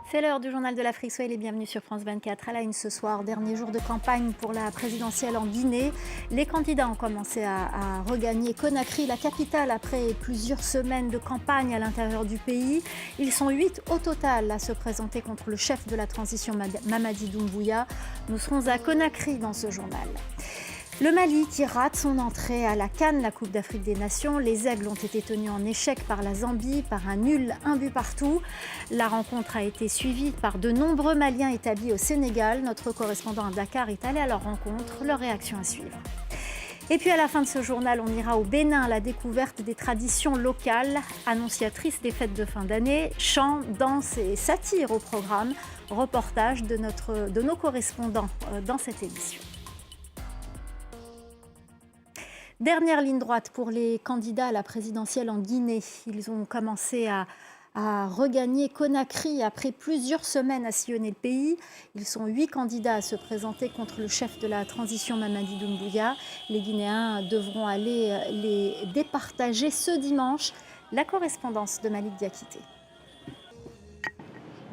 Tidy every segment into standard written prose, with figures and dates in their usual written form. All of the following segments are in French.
C'est l'heure du Journal de l'Afrique. Soyez les bienvenus sur France 24. À la une ce soir, dernier jour de campagne pour la présidentielle en Guinée. Les candidats ont commencé à regagner Conakry, la capitale, après plusieurs semaines de campagne à l'intérieur du pays. Ils sont 8 au total à se présenter contre le chef de la transition, Mamadi Doumbouya. Nous serons à Conakry dans ce journal. Le Mali qui rate son entrée à la CAN, la Coupe d'Afrique des Nations. Les Aigles ont été tenus en échec par la Zambie, par un nul, un but partout. La rencontre a été suivie par de nombreux Maliens établis au Sénégal. Notre correspondant à Dakar est allé à leur rencontre. Leur réaction à suivre. Et puis à la fin de ce journal, on ira au Bénin à la découverte des traditions locales, annonciatrices des fêtes de fin d'année, chants, danses et satire au programme. Reportage de nos correspondants dans cette émission. Dernière ligne droite pour les candidats à la présidentielle en Guinée. Ils ont commencé à regagner Conakry après plusieurs semaines à sillonner le pays. Ils sont 8 candidats à se présenter contre le chef de la transition, Mamadi Doumbouya. Les Guinéens devront aller les départager ce dimanche. La correspondance de Malik Diakité.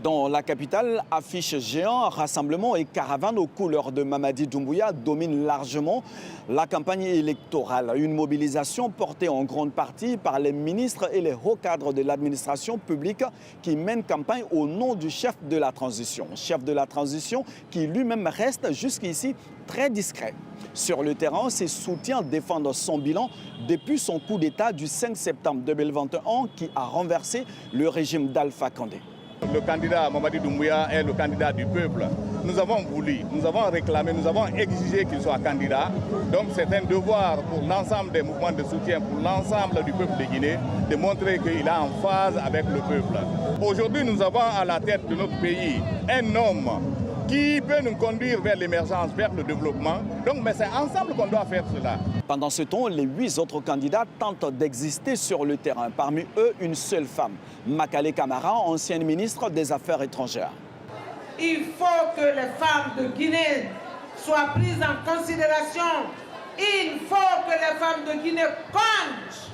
Dans la capitale, affiches géants, rassemblements et caravanes aux couleurs de Mamadi Doumbouya dominent largement la campagne électorale. Une mobilisation portée en grande partie par les ministres et les hauts cadres de l'administration publique qui mènent campagne au nom du chef de la transition. Chef de la transition qui lui-même reste jusqu'ici très discret. Sur le terrain, ses soutiens défendent son bilan depuis son coup d'État du 5 septembre 2021 qui a renversé le régime d'Alpha Condé. Le candidat Mamadi Doumbouya est le candidat du peuple. Nous avons voulu, nous avons réclamé, nous avons exigé qu'il soit candidat. Donc c'est un devoir pour l'ensemble des mouvements de soutien, pour l'ensemble du peuple de Guinée, de montrer qu'il est en phase avec le peuple. Aujourd'hui, nous avons à la tête de notre pays un homme qui peut nous conduire vers l'émergence, vers le développement. Donc, mais c'est ensemble qu'on doit faire cela. Pendant ce temps, les 8 autres candidats tentent d'exister sur le terrain. Parmi eux, une seule femme, Makale Camara, ancienne ministre des Affaires étrangères. Il faut que les femmes de Guinée soient prises en considération. Il faut que les femmes de Guinée comptent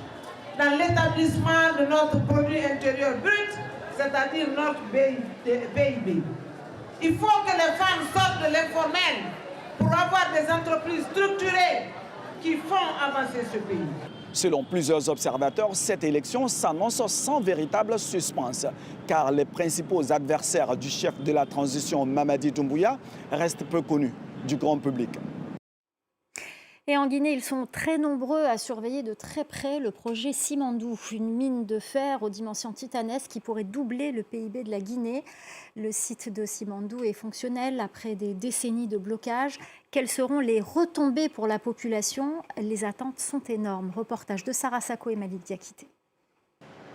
dans l'établissement de notre produit intérieur brut, c'est-à-dire notre PIB. Il faut que les femmes sortent de l'informel pour avoir des entreprises structurées qui font avancer ce pays. Selon plusieurs observateurs, cette élection s'annonce sans véritable suspense, car les principaux adversaires du chef de la transition, Mamadi Doumbouya, restent peu connus du grand public. Et en Guinée, ils sont très nombreux à surveiller de très près le projet Simandou, une mine de fer aux dimensions titanesques qui pourrait doubler le PIB de la Guinée. Le site de Simandou est fonctionnel après des décennies de blocage. Quelles seront les retombées pour la population? Les attentes sont énormes. Reportage de Sarah Sako et Malik Diakité.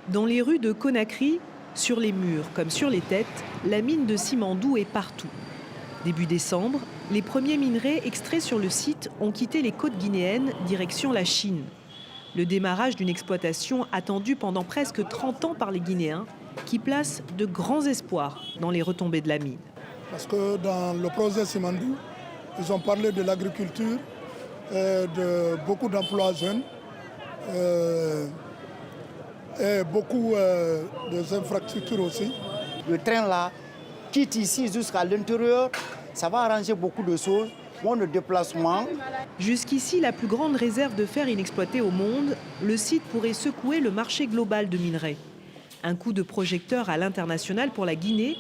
Dans les rues de Conakry, sur les murs comme sur les têtes, la mine de Simandou est partout. Début décembre, les premiers minerais extraits sur le site ont quitté les côtes guinéennes, direction la Chine. Le démarrage d'une exploitation attendue pendant presque 30 ans par les Guinéens, qui placent de grands espoirs dans les retombées de la mine. Parce que dans le projet Simandou, ils ont parlé de l'agriculture, de beaucoup d'emplois jeunes, et beaucoup d'infrastructures aussi. Le train là quitte ici jusqu'à l'intérieur, ça va arranger beaucoup de choses, moins de déplacements. Jusqu'ici, la plus grande réserve de fer inexploitée au monde, le site pourrait secouer le marché global de minerais. Un coup de projecteur à l'international pour la Guinée,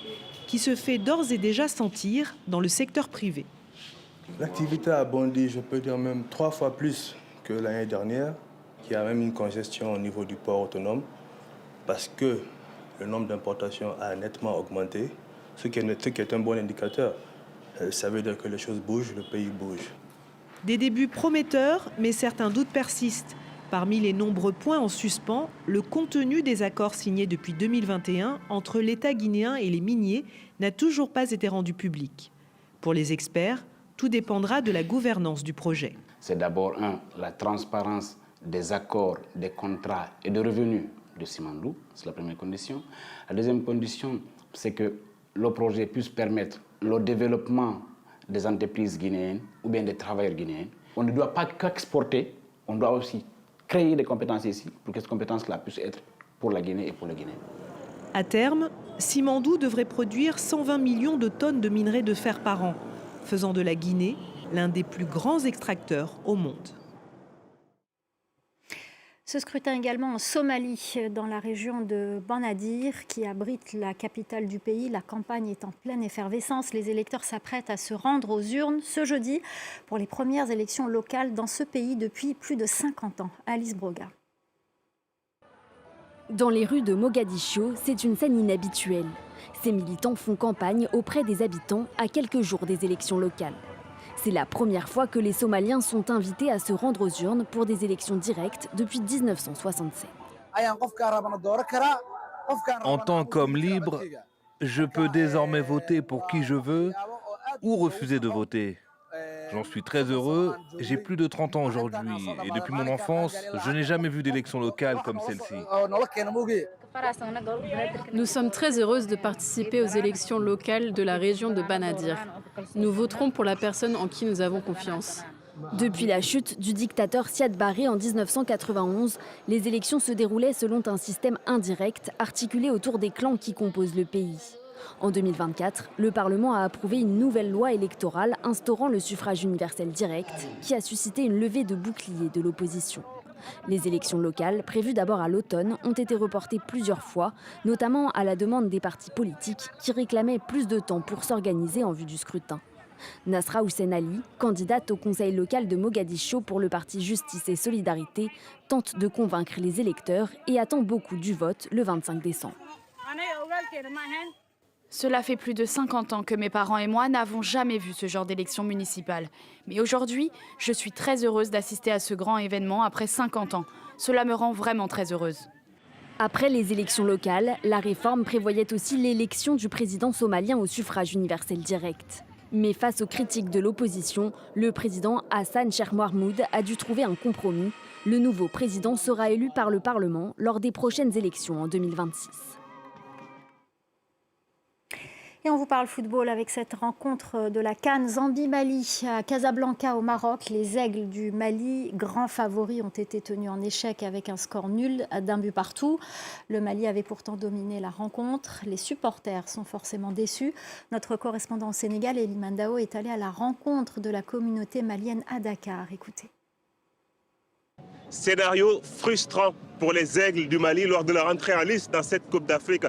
qui se fait d'ores et déjà sentir dans le secteur privé. L'activité a bondi, je peux dire même 3 fois plus que l'année dernière. Il y a même une congestion au niveau du port autonome, parce que le nombre d'importations a nettement augmenté. Ce qui est un bon indicateur. Ça veut dire que les choses bougent, le pays bouge. Des débuts prometteurs, mais certains doutes persistent. Parmi les nombreux points en suspens, le contenu des accords signés depuis 2021 entre l'État guinéen et les miniers n'a toujours pas été rendu public. Pour les experts, tout dépendra de la gouvernance du projet. C'est d'abord, la transparence des accords, des contrats et de revenus de Simandou. C'est la première condition. La deuxième condition, c'est que le projet puisse permettre le développement des entreprises guinéennes ou bien des travailleurs guinéens. On ne doit pas qu'exporter, on doit aussi créer des compétences ici pour que ces compétences-là puissent être pour la Guinée et pour les Guinéens. À terme, Simandou devrait produire 120 millions de tonnes de minerai de fer par an, faisant de la Guinée l'un des plus grands extracteurs au monde. Ce scrutin également en Somalie, dans la région de Banadir, qui abrite la capitale du pays. La campagne est en pleine effervescence. Les électeurs s'apprêtent à se rendre aux urnes ce jeudi pour les premières élections locales dans ce pays depuis plus de 50 ans. Alice Broga. Dans les rues de Mogadiscio, c'est une scène inhabituelle. Ces militants font campagne auprès des habitants à quelques jours des élections locales. C'est la première fois que les Somaliens sont invités à se rendre aux urnes pour des élections directes depuis 1967. En tant qu'homme libre, je peux désormais voter pour qui je veux ou refuser de voter. J'en suis très heureux. J'ai plus de 30 ans aujourd'hui et depuis mon enfance, je n'ai jamais vu d'élection locale comme celle-ci. Nous sommes très heureuses de participer aux élections locales de la région de Banadir. Nous voterons pour la personne en qui nous avons confiance. Depuis la chute du dictateur Siad Barré en 1991, les élections se déroulaient selon un système indirect articulé autour des clans qui composent le pays. En 2024, le Parlement a approuvé une nouvelle loi électorale instaurant le suffrage universel direct qui a suscité une levée de boucliers de l'opposition. Les élections locales, prévues d'abord à l'automne, ont été reportées plusieurs fois, notamment à la demande des partis politiques qui réclamaient plus de temps pour s'organiser en vue du scrutin. Nasra Hussein Ali, candidate au conseil local de Mogadiscio pour le parti Justice et Solidarité, tente de convaincre les électeurs et attend beaucoup du vote le 25 décembre. Cela fait plus de 50 ans que mes parents et moi n'avons jamais vu ce genre d'élection municipale. Mais aujourd'hui, je suis très heureuse d'assister à ce grand événement après 50 ans. Cela me rend vraiment très heureuse. Après les élections locales, la réforme prévoyait aussi l'élection du président somalien au suffrage universel direct. Mais face aux critiques de l'opposition, le président Hassan Sheikh Mohamud a dû trouver un compromis. Le nouveau président sera élu par le Parlement lors des prochaines élections en 2026. Et on vous parle football avec cette rencontre de la CAN Zambie-Mali à Casablanca au Maroc. Les Aigles du Mali, grands favoris, ont été tenus en échec avec un score nul d'un but partout. Le Mali avait pourtant dominé la rencontre. Les supporters sont forcément déçus. Notre correspondant au Sénégal, Elie Mandao, est allé à la rencontre de la communauté malienne à Dakar. Écoutez. Scénario frustrant pour les Aigles du Mali lors de leur entrée en lice dans cette Coupe d'Afrique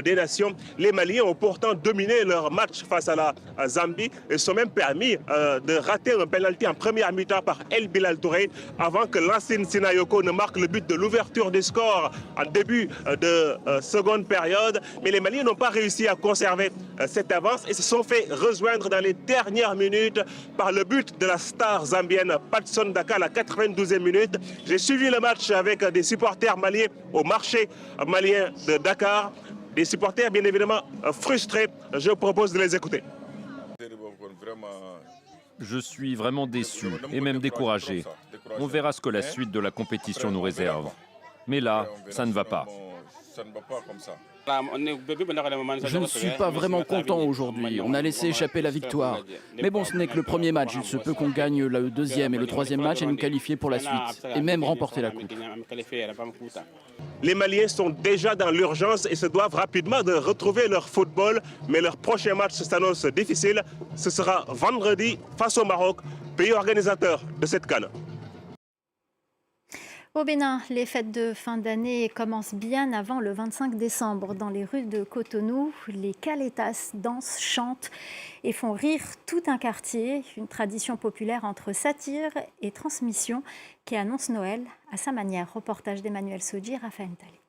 des Nations. Les Maliens ont pourtant dominé leur match face à la Zambie et sont même permis de rater un penalty en première mi-temps par El Bilal Touré avant que Lansine Sinayoko ne marque le but de l'ouverture du score en début de seconde période. Mais les Maliens n'ont pas réussi à conserver cette avance et se sont fait rejoindre dans les dernières minutes par le but de la star zambienne Patson Daka à la 92e minute. J'ai suivi le match avec des supporters maliens au marché malien de Dakar. Des supporters bien évidemment frustrés. Je propose de les écouter. Je suis vraiment déçu et même découragé. On verra ce que la suite de la compétition nous réserve. Mais là, ça ne va pas. Je ne suis pas vraiment content aujourd'hui. On a laissé échapper la victoire. Mais bon, ce n'est que le premier match. Il se peut qu'on gagne le deuxième et le troisième match et nous qualifier pour la suite. Et même remporter la coupe. Les Maliens sont déjà dans l'urgence et se doivent rapidement de retrouver leur football. Mais leur prochain match s'annonce difficile. Ce sera vendredi face au Maroc, pays organisateur de cette CAN. Au Bénin, les fêtes de fin d'année commencent bien avant le 25 décembre. Dans les rues de Cotonou, les Kaletas dansent, chantent et font rire tout un quartier. Une tradition populaire entre satire et transmission qui annonce Noël à sa manière. Reportage d'Emmanuel Sodji et Raphaël Talley.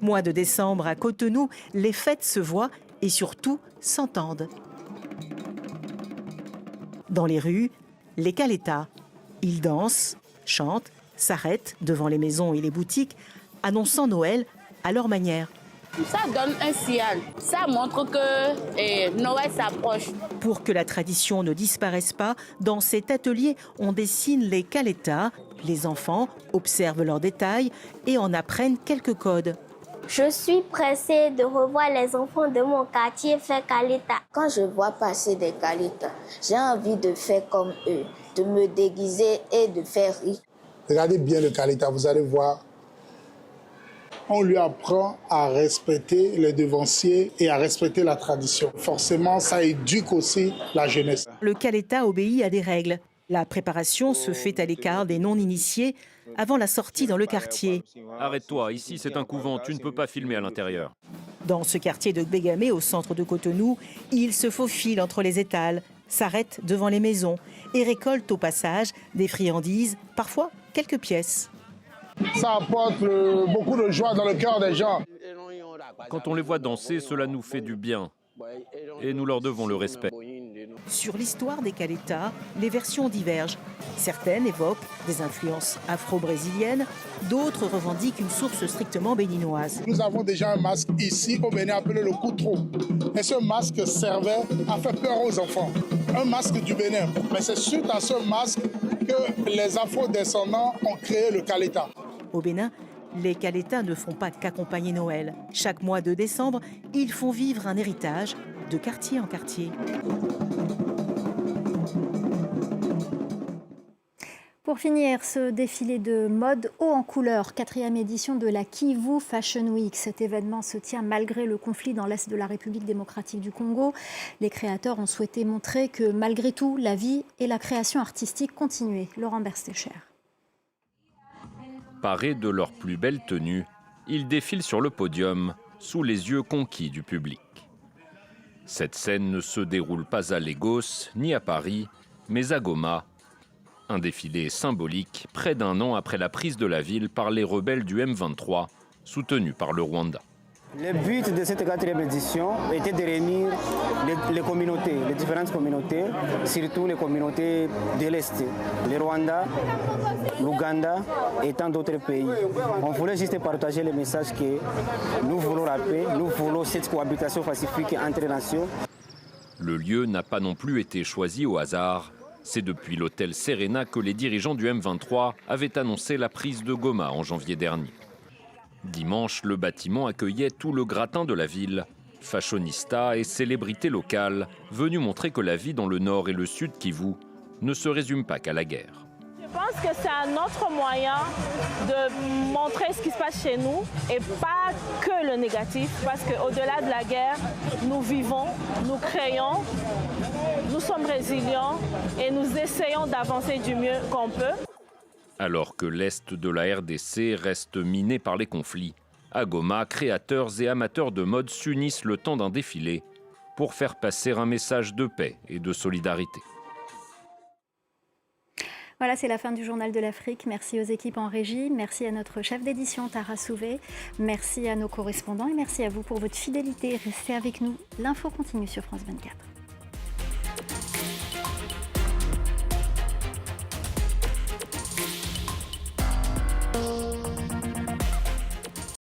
Mois de décembre à Cotonou, les fêtes se voient et surtout s'entendent. Dans les rues, les Kaletas, ils dansent, chantent, s'arrêtent devant les maisons et les boutiques, annonçant Noël à leur manière. Ça donne un signal, ça montre que Noël s'approche. Pour que la tradition ne disparaisse pas, dans cet atelier, on dessine les Kaletas. Les enfants observent leurs détails et en apprennent quelques codes. Je suis pressée de revoir les enfants de mon quartier faire Kaleta. Quand je vois passer des Kaletas, j'ai envie de faire comme eux, de me déguiser et de faire rire. Regardez bien le Kaleta, vous allez voir. on lui apprend à respecter les devanciers et à respecter la tradition. Forcément, ça éduque aussi la jeunesse. Le Kaleta obéit à des règles. La préparation se fait à l'écart des non-initiés avant la sortie dans le quartier. Arrête-toi, ici c'est un couvent, tu ne peux pas filmer à l'intérieur. Dans ce quartier de Gbégamé, au centre de Cotonou, il se faufile entre les étals, s'arrête devant les maisons et récolte au passage des friandises, parfois quelques pièces. Ça apporte beaucoup de joie dans le cœur des gens. Quand on les voit danser, cela nous fait du bien. Et nous leur devons le respect. Sur l'histoire des Kaleta, les versions divergent. Certaines évoquent des influences afro-brésiliennes, d'autres revendiquent une source strictement béninoise. Nous avons déjà un masque ici au Bénin appelé le coutro. Et ce masque servait à faire peur aux enfants. Un masque du Bénin. Mais c'est suite à ce masque que les afro-descendants ont créé le Kaleta. Au Bénin, les Kaleta ne font pas qu'accompagner Noël. Chaque mois de décembre, ils font vivre un héritage de quartier en quartier. Pour finir, ce défilé de mode haut en couleur, 4e édition de la Kivu Fashion Week. Cet événement se tient malgré le conflit dans l'Est de la République démocratique du Congo. Les créateurs ont souhaité montrer que malgré tout, la vie et la création artistique continuaient. Laurent Berstecher. Parés de leur plus belle tenue, ils défilent sur le podium sous les yeux conquis du public. Cette scène ne se déroule pas à Lagos ni à Paris, mais à Goma. Un défilé symbolique près d'un an après la prise de la ville par les rebelles du M23, soutenus par le Rwanda. Le but de cette 4e édition était de réunir les communautés, les différentes communautés, surtout les communautés de l'Est, le Rwanda, l'Ouganda et tant d'autres pays. On voulait juste partager le message que nous voulons la paix, nous voulons cette cohabitation pacifique entre les nations. Le lieu n'a pas non plus été choisi au hasard. C'est depuis l'hôtel Serena que les dirigeants du M23 avaient annoncé la prise de Goma en janvier dernier. Dimanche, le bâtiment accueillait tout le gratin de la ville, fashionistas et célébrités locales, venus montrer que la vie dans le nord et le sud Kivu ne se résume pas qu'à la guerre. Je pense que c'est un autre moyen de montrer ce qui se passe chez nous et pas que le négatif, parce qu'au-delà de la guerre, nous vivons, nous créons, nous sommes résilients et nous essayons d'avancer du mieux qu'on peut. Alors que l'Est de la RDC reste miné par les conflits, à Goma, créateurs et amateurs de mode s'unissent le temps d'un défilé pour faire passer un message de paix et de solidarité. Voilà, c'est la fin du Journal de l'Afrique. Merci aux équipes en régie, merci à notre chef d'édition Tara Souvé, merci à nos correspondants et merci à vous pour votre fidélité. Restez avec nous, l'info continue sur France 24.